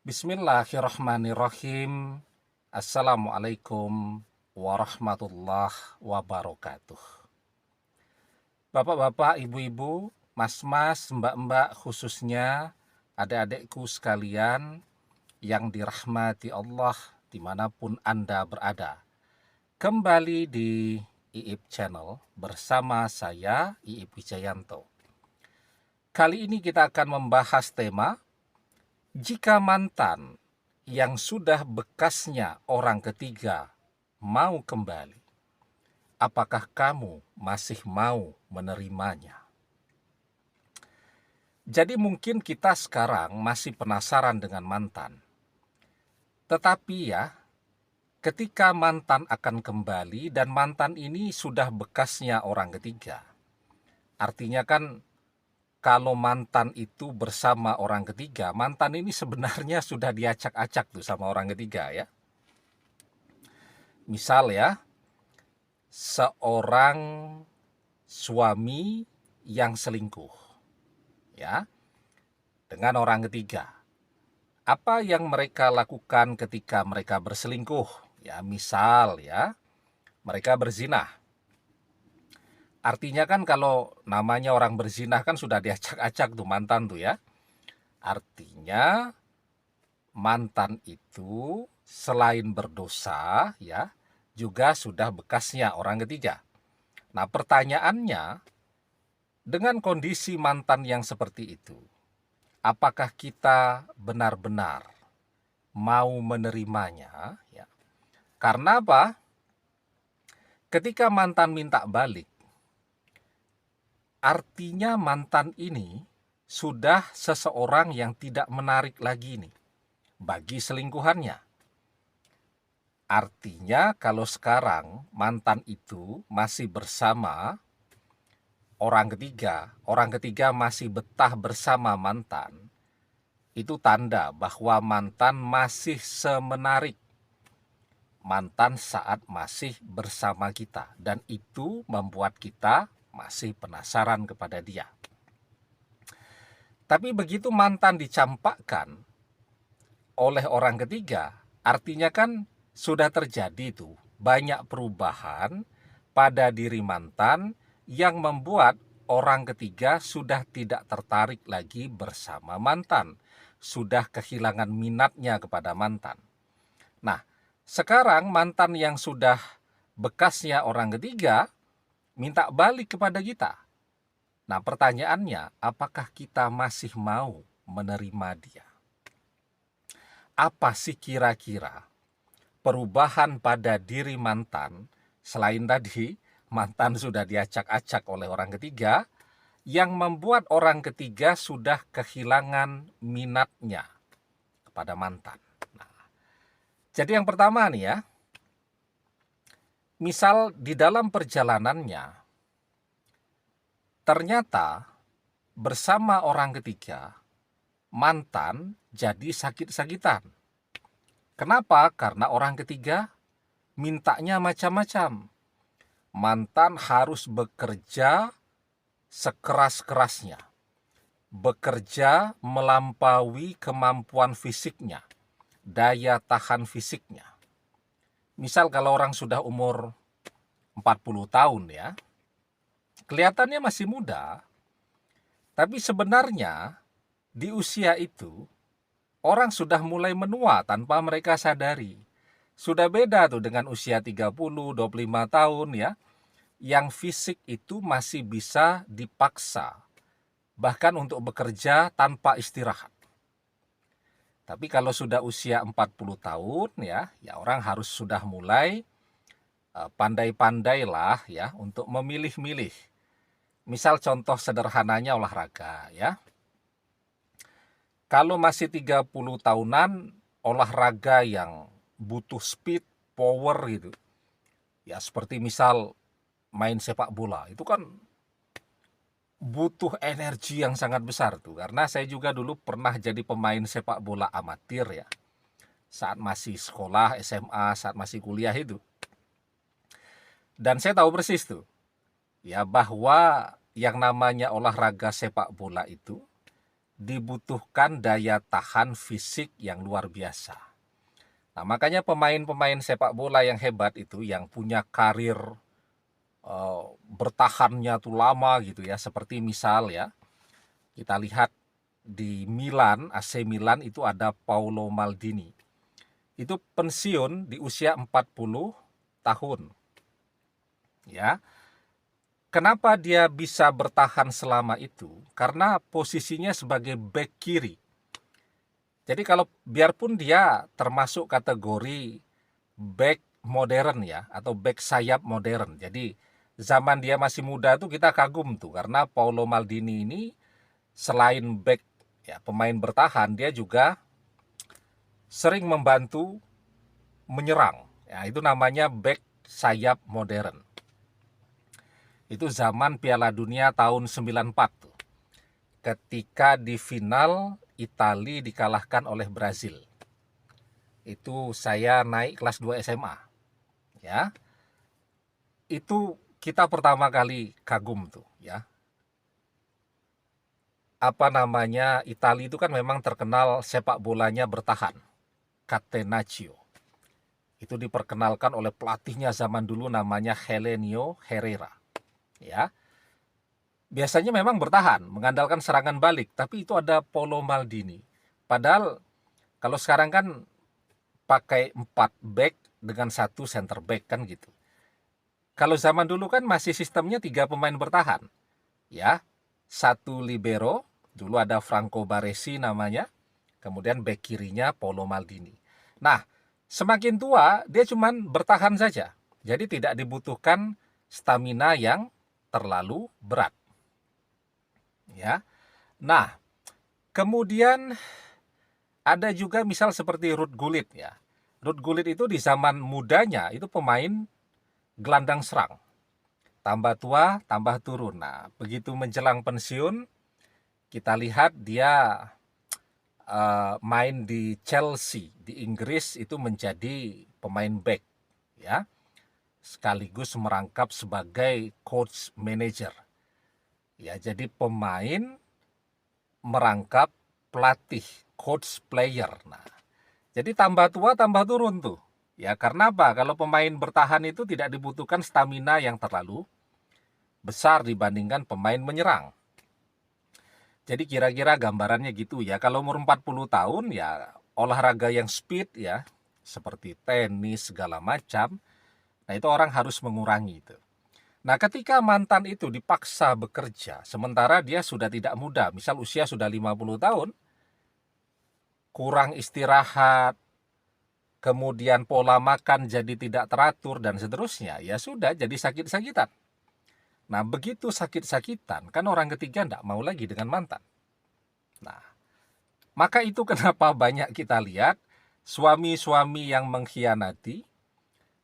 Bismillahirrahmanirrahim. Assalamualaikum warahmatullahi wabarakatuh. Bapak-bapak, ibu-ibu, mas-mas, mbak-mbak, khususnya adik-adikku sekalian yang dirahmati Allah dimanapun Anda berada. Kembali di IIP Channel bersama saya, IIP Wijayanto. Kali ini kita akan membahas tema jika mantan yang sudah bekasnya orang ketiga mau kembali, apakah kamu masih mau menerimanya? Jadi mungkin kita sekarang masih penasaran dengan mantan. Tetapi ya, ketika mantan akan kembali dan mantan ini sudah bekasnya orang ketiga, artinya kan kalau mantan itu bersama orang ketiga, mantan ini sebenarnya sudah diacak-acak tuh sama orang ketiga ya. Misal ya, seorang suami yang selingkuh ya dengan orang ketiga. Apa yang mereka lakukan ketika mereka berselingkuh? Ya, misal ya, mereka berzinah. Artinya kan kalau namanya orang berzinah kan sudah diacak-acak tuh mantan tuh ya. Artinya mantan itu selain berdosa ya, juga sudah bekasnya orang ketiga. Nah, pertanyaannya, dengan kondisi mantan yang seperti itu, apakah kita benar-benar mau menerimanya ya? Karena apa? Ketika mantan minta balik, artinya mantan ini sudah seseorang yang tidak menarik lagi nih bagi selingkuhannya. Artinya kalau sekarang mantan itu masih bersama orang ketiga masih betah bersama mantan, itu tanda bahwa mantan masih semenarik mantan saat masih bersama kita, dan itu membuat kita masih penasaran kepada dia. Tapi begitu mantan dicampakkan oleh orang ketiga, artinya kan sudah terjadi tuh banyak perubahan pada diri mantan yang membuat orang ketiga sudah tidak tertarik lagi bersama mantan, sudah kehilangan minatnya kepada mantan. Nah, sekarang mantan yang sudah bekasnya orang ketiga minta balik kepada kita. Nah, pertanyaannya, apakah kita masih mau menerima dia? Apa sih kira-kira perubahan pada diri mantan selain tadi mantan sudah diacak-acak oleh orang ketiga yang membuat orang ketiga sudah kehilangan minatnya kepada mantan? Nah, jadi yang pertama nih ya, misal di dalam perjalanannya ternyata bersama orang ketiga mantan jadi sakit-sakitan. Kenapa? Karena orang ketiga mintanya macam-macam. Mantan harus bekerja sekeras-kerasnya, bekerja melampaui kemampuan fisiknya, daya tahan fisiknya. Misal kalau orang sudah umur 40 tahun ya, kelihatannya masih muda, tapi sebenarnya di usia itu orang sudah mulai menua tanpa mereka sadari. Sudah beda tuh dengan usia 30, 25 tahun ya, yang fisik itu masih bisa dipaksa, bahkan untuk bekerja tanpa istirahat. Tapi kalau sudah usia 40 tahun ya orang harus sudah mulai pandai-pandai lah ya untuk memilih-milih. Misal contoh sederhananya olahraga ya. Kalau masih 30 tahunan, olahraga yang butuh speed, power gitu. Ya seperti misal main sepak bola, itu kan butuh energi yang sangat besar tuh. Karena saya juga dulu pernah jadi pemain sepak bola amatir ya. Saat masih sekolah, SMA, saat masih kuliah itu. Dan saya tahu persis tuh, ya bahwa yang namanya olahraga sepak bola itu dibutuhkan daya tahan fisik yang luar biasa. Nah, makanya pemain-pemain sepak bola yang hebat itu, yang punya karir bertahannya tuh lama gitu ya, seperti misal ya, kita lihat di Milan, AC Milan itu ada Paolo Maldini. Itu pensiun di usia 40 tahun. Ya. Kenapa dia bisa bertahan selama itu? Karena posisinya sebagai bek kiri. Jadi kalau biarpun dia termasuk kategori bek modern ya, atau bek sayap modern. Jadi zaman dia masih muda tuh kita kagum tuh, karena Paolo Maldini ini selain bek ya, pemain bertahan, dia juga sering membantu menyerang. Ya, itu namanya bek sayap modern. Itu zaman Piala Dunia tahun 94 tuh. Ketika di final Italia dikalahkan oleh Brazil. Itu saya naik kelas 2 SMA. Ya. Itu kita pertama kali kagum tuh ya. Apa namanya, Italia itu kan memang terkenal sepak bolanya bertahan. Catenaccio. Itu diperkenalkan oleh pelatihnya zaman dulu namanya Helenio Herrera. Ya. Biasanya memang bertahan, mengandalkan serangan balik, tapi itu ada Paolo Maldini. Padahal kalau sekarang kan pakai 4 back dengan 1 center back kan gitu. Kalau zaman dulu kan masih sistemnya 3 pemain bertahan. Ya, 1 libero, dulu ada Franco Baresi namanya, kemudian back kirinya Paolo Maldini. Nah, semakin tua dia cuman bertahan saja. Jadi tidak dibutuhkan stamina yang terlalu berat. Ya. Nah, kemudian ada juga misal seperti Ruud Gullit ya. Ruud Gullit itu di zaman mudanya itu pemain gelandang serang. Tambah tua, tambah turun. Nah, begitu menjelang pensiun, kita lihat dia main di Chelsea di Inggris itu menjadi pemain back ya. Sekaligus merangkap sebagai coach manager. Ya, jadi pemain merangkap pelatih, coach player. Nah, jadi tambah tua tambah turun tuh. Ya, karena apa? Kalau pemain bertahan itu tidak dibutuhkan stamina yang terlalu besar dibandingkan pemain menyerang. Jadi kira-kira gambarannya gitu ya. Kalau umur 40 tahun ya olahraga yang speed ya, seperti tenis segala macam. Nah, itu orang harus mengurangi itu. Nah, ketika mantan itu dipaksa bekerja, sementara dia sudah tidak muda, misal usia sudah 50 tahun, kurang istirahat, kemudian pola makan jadi tidak teratur, dan seterusnya, ya sudah jadi sakit-sakitan. Nah, begitu sakit-sakitan, kan orang ketiga tidak mau lagi dengan mantan. Nah, maka itu kenapa banyak kita lihat suami-suami yang mengkhianati,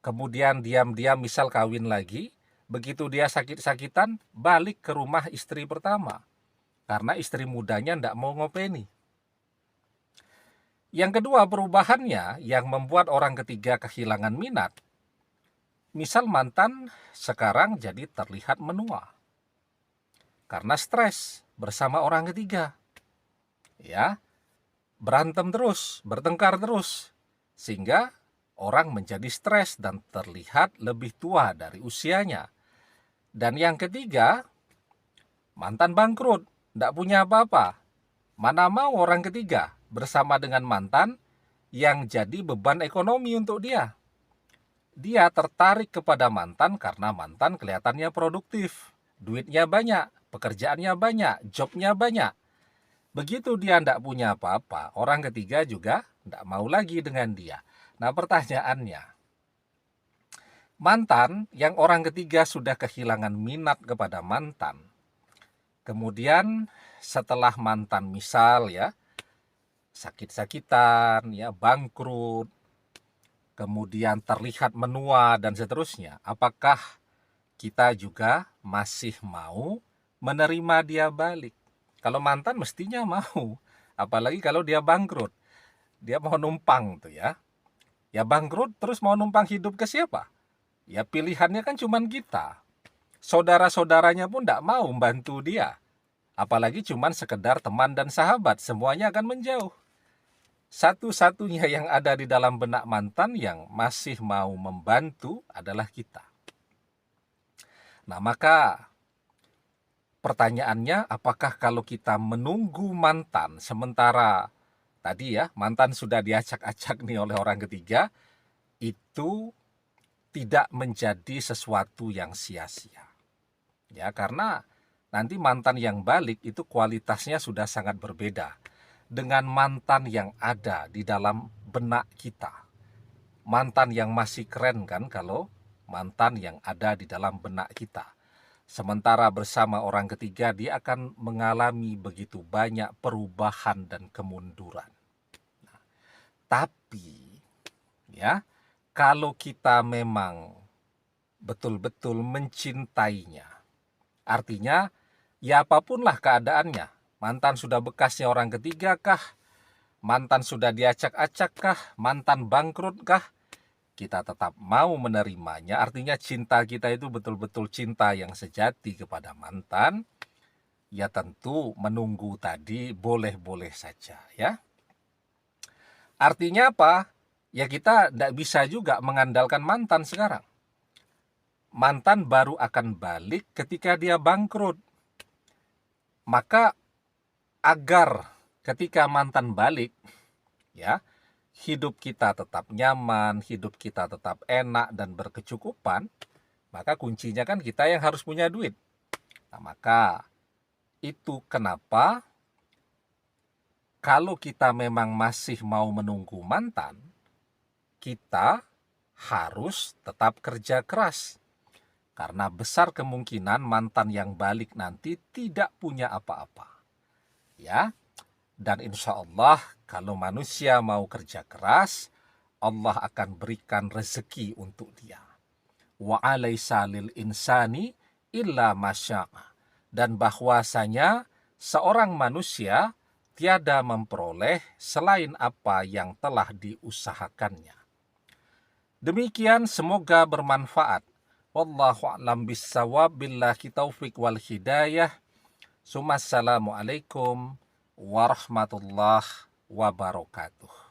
kemudian diam-diam misal kawin lagi, begitu dia sakit-sakitan, balik ke rumah istri pertama. Karena istri mudanya tidak mau ngopeni. Yang kedua, perubahannya yang membuat orang ketiga kehilangan minat. Misal mantan sekarang jadi terlihat menua. Karena stres bersama orang ketiga. Ya, berantem terus, bertengkar terus. Sehingga orang menjadi stres dan terlihat lebih tua dari usianya. Dan yang ketiga, mantan bangkrut, tidak punya apa-apa. Mana mau orang ketiga bersama dengan mantan yang jadi beban ekonomi untuk dia. Dia tertarik kepada mantan karena mantan kelihatannya produktif, duitnya banyak, pekerjaannya banyak, jobnya banyak. Begitu dia tidak punya apa-apa, orang ketiga juga tidak mau lagi dengan dia. Nah, pertanyaannya, mantan yang orang ketiga sudah kehilangan minat kepada mantan, kemudian setelah mantan misal ya sakit-sakitan, ya bangkrut, kemudian terlihat menua dan seterusnya, apakah kita juga masih mau menerima dia balik? Kalau mantan mestinya mau, apalagi kalau dia bangkrut, dia mau numpang tuh ya. Ya bangkrut terus mau numpang hidup ke siapa? Ya pilihannya kan cuman kita. Saudara-saudaranya pun tidak mau membantu dia. Apalagi cuman sekedar teman dan sahabat, semuanya akan menjauh. Satu-satunya yang ada di dalam benak mantan yang masih mau membantu adalah kita. Nah, maka pertanyaannya, apakah kalau kita menunggu mantan sementara tadi ya, mantan sudah diacak-acak nih oleh orang ketiga, itu tidak menjadi sesuatu yang sia-sia. Ya, karena nanti mantan yang balik itu kualitasnya sudah sangat berbeda dengan mantan yang ada di dalam benak kita. Mantan yang masih keren kan kalau mantan yang ada di dalam benak kita. Sementara bersama orang ketiga dia akan mengalami begitu banyak perubahan dan kemunduran. Nah, tapi ya, kalau kita memang betul-betul mencintainya, artinya ya apapunlah keadaannya, mantan sudah bekasnya orang ketiga kah, mantan sudah diacak-acak kah, mantan bangkrut kah, kita tetap mau menerimanya. Artinya cinta kita itu betul-betul cinta yang sejati kepada mantan. Ya tentu menunggu tadi boleh-boleh saja ya. Artinya apa? Ya kita tidak bisa juga mengandalkan mantan sekarang. Mantan baru akan balik ketika dia bangkrut. Maka agar ketika mantan balik, ya, hidup kita tetap nyaman, hidup kita tetap enak dan berkecukupan, maka kuncinya kan kita yang harus punya duit. Nah, maka itu kenapa kalau kita memang masih mau menunggu mantan, kita harus tetap kerja keras. Karena besar kemungkinan mantan yang balik nanti tidak punya apa-apa. Ya, dan insya Allah kalau manusia mau kerja keras, Allah akan berikan rezeki untuk dia. Wa alaysa lil insani illa masya'a. Dan bahwasanya seorang manusia tiada memperoleh selain apa yang telah diusahakannya. Demikian, semoga bermanfaat. Wallahu a'lam bissawab, billahi taufiq wal hidayah. Assalamualaikum warahmatullahi wabarakatuh.